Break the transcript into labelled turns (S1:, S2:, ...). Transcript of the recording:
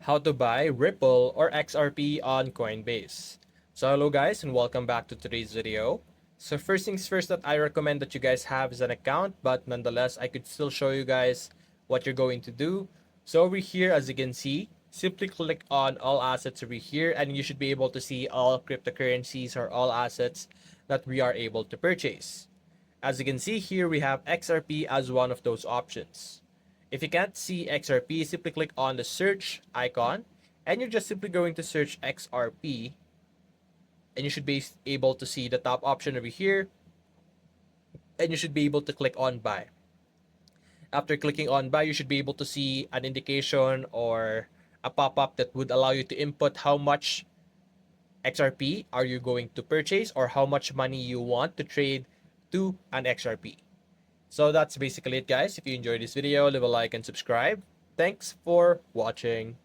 S1: how to buy Ripple or XRP on CoinBase. So hello guys and welcome back to today's video. So first things first that I recommend that you guys have is an account, but nonetheless I could still show you guys what you're going to do. So over here, as you can see, simply click on all assets over here and you should be able to see all cryptocurrencies or all assets that we are able to purchase. As you can see here, we have XRP as one of those options. If you can't see XRP, simply click on the search icon and you're just simply going to search XRP and you should be able to see the top option over here and you should be able to click on buy. After clicking on buy, you should be able to see an indication or a pop-up that would allow you to input how much XRP are you going to purchase or how much money you want to trade to an XRP. So that's basically it guys. If you enjoyed this video, leave a like and subscribe. Thanks for watching.